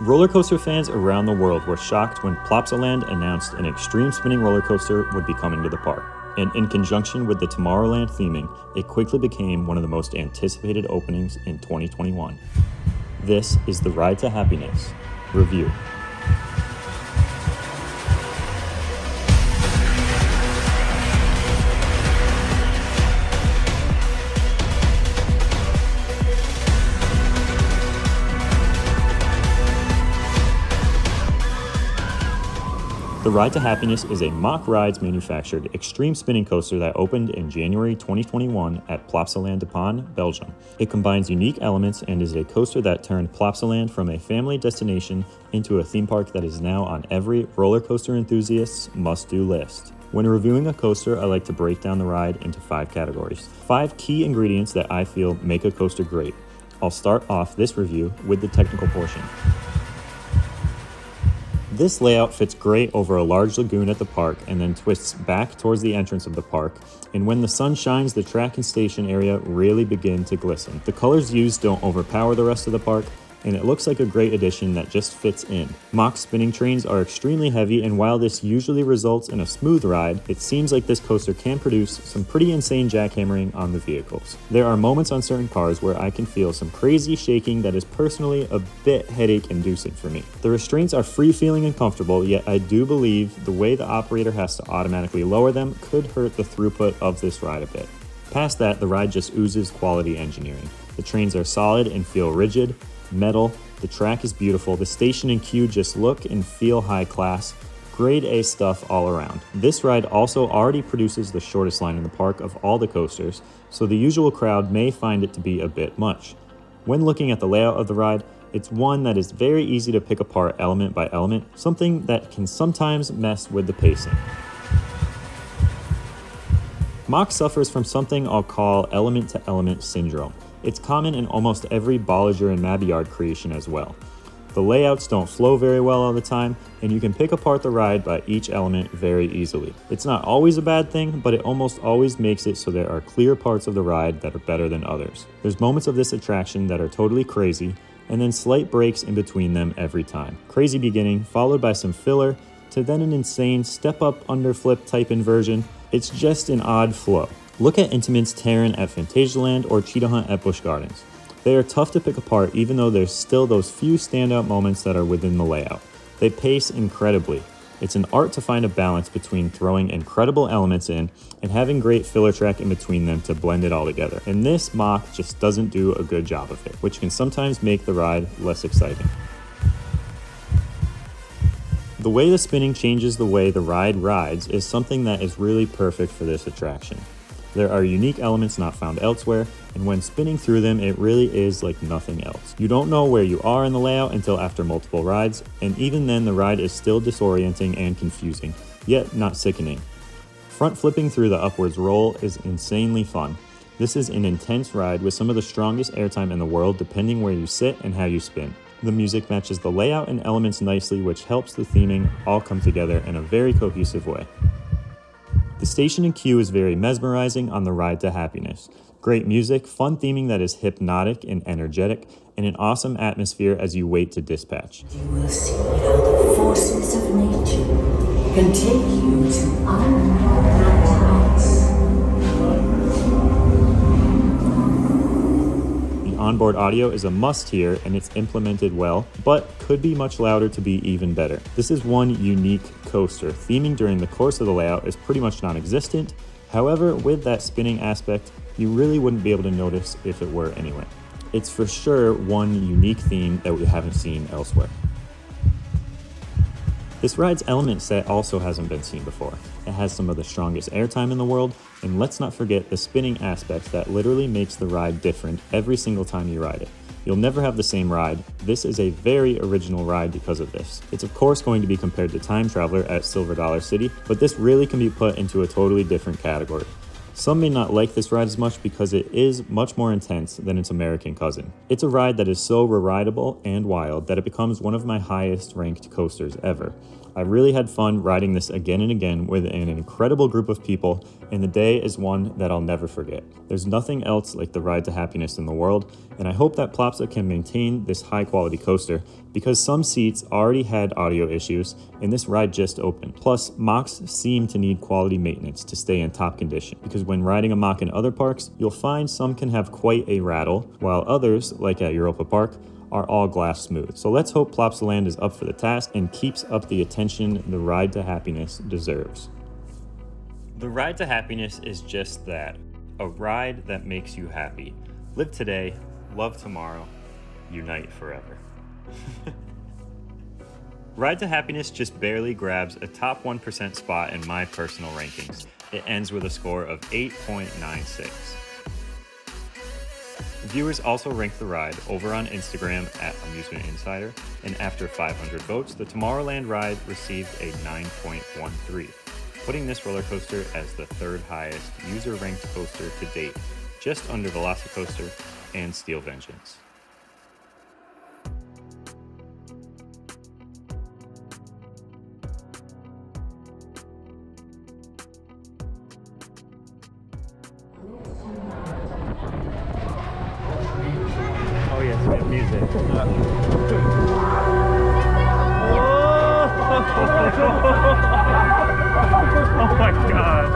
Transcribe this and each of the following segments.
Roller coaster fans around the world were shocked when Plopsaland announced an extreme spinning roller coaster would be coming to the park. And in conjunction with the Tomorrowland theming, it quickly became one of the most anticipated openings in 2021. This is the Ride to Happiness review. The Ride to Happiness is a Mack Rides manufactured extreme spinning coaster that opened in January 2021 at Plopsaland de Panne, Belgium. It combines unique elements and is a coaster that turned Plopsaland from a family destination into a theme park that is now on every roller coaster enthusiast's must-do list. When reviewing a coaster, I like to break down the ride into 5 categories. 5 key ingredients that I feel make a coaster great. I'll start off this review with the technical portion. This layout fits great over a large lagoon at the park and then twists back towards the entrance of the park, and when the sun shines, the track and station area really begin to glisten. The colors used don't overpower the rest of the park, and it looks like a great addition that just fits in. Mack spinning trains are extremely heavy, and while this usually results in a smooth ride, it seems like this coaster can produce some pretty insane jackhammering on the vehicles. There are moments on certain cars where I can feel some crazy shaking that is personally a bit headache-inducing for me. The restraints are free-feeling and comfortable, yet I do believe the way the operator has to automatically lower them could hurt the throughput of this ride a bit. Past that, the ride just oozes quality engineering. The trains are solid and feel rigid, metal, the track is beautiful, the station and queue just look and feel high class, grade A stuff all around. This ride also already produces the shortest line in the park of all the coasters, so the usual crowd may find it to be a bit much. When looking at the layout of the ride, it's one that is very easy to pick apart element by element, something that can sometimes mess with the pacing. Mack suffers from something I'll call element-to-element syndrome. It's common in almost every Bolliger and Mabillard creation as well. The layouts don't flow very well all the time, and you can pick apart the ride by each element very easily. It's not always a bad thing, but it almost always makes it so there are clear parts of the ride that are better than others. There's moments of this attraction that are totally crazy, and then slight breaks in between them every time. Crazy beginning, followed by some filler, to then an insane step-up underflip type inversion. It's just an odd flow. Look at Intamin's Terran at Phantasialand or Cheetah Hunt at Busch Gardens. They are tough to pick apart even though there's still those few standout moments that are within the layout. They pace incredibly. It's an art to find a balance between throwing incredible elements in and having great filler track in between them to blend it all together. And this Mack just doesn't do a good job of it, which can sometimes make the ride less exciting. The way the spinning changes the way the ride rides is something that is really perfect for this attraction. There are unique elements not found elsewhere, and when spinning through them, it really is like nothing else. You don't know where you are in the layout until after multiple rides, and even then the ride is still disorienting and confusing, yet not sickening. Front flipping through the upwards roll is insanely fun. This is an intense ride with some of the strongest airtime in the world depending where you sit and how you spin. The music matches the layout and elements nicely, which helps the theming all come together in a very cohesive way. The station and queue is very mesmerizing on the Ride to Happiness. Great music, fun theming that is hypnotic and energetic, and an awesome atmosphere as you wait to dispatch. You will see how the forces of nature can take you to unknown heights. Onboard audio is a must here and it's implemented well, but could be much louder to be even better. This is one unique coaster. Theming during the course of the layout is pretty much non-existent. However, with that spinning aspect, you really wouldn't be able to notice if it were anyway. It's for sure one unique theme that we haven't seen elsewhere. This ride's element set also hasn't been seen before. It has some of the strongest airtime in the world, and let's not forget the spinning aspect that literally makes the ride different every single time you ride it. You'll never have the same ride. This is a very original ride because of this. It's of course going to be compared to Time Traveler at Silver Dollar City, but this really can be put into a totally different category. Some may not like this ride as much because it is much more intense than its American cousin. It's a ride that is so rideable and wild that it becomes one of my highest ranked coasters ever. I really had fun riding this again and again with an incredible group of people, and the day is one that I'll never forget. There's nothing else like the Ride to Happiness in the world, and I hope that Plopsa can maintain this high quality coaster because some seats already had audio issues and this ride just opened. Plus, mocks seem to need quality maintenance to stay in top condition because when riding a mock in other parks, you'll find some can have quite a rattle, while others, like at Europa Park, are all glass smooth. So let's hope Plopsaland is up for the task and keeps up the attention the Ride to Happiness deserves. The Ride to Happiness is just that, a ride that makes you happy. Live today, love tomorrow, unite forever. Ride to Happiness just barely grabs a top 1% spot in my personal rankings. It ends with a score of 8.96. Viewers also ranked the ride over on Instagram at Amusement Insider, and after 500 votes, the Tomorrowland ride received a 9.13, putting this roller coaster as the third highest user-ranked coaster to date, just under Velocicoaster and Steel Vengeance. Oh yes, we have music. Oh my god.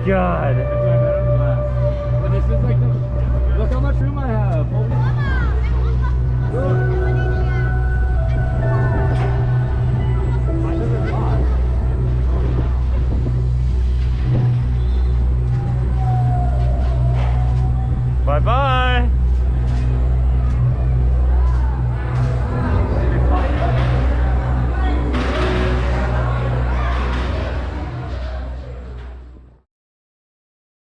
God.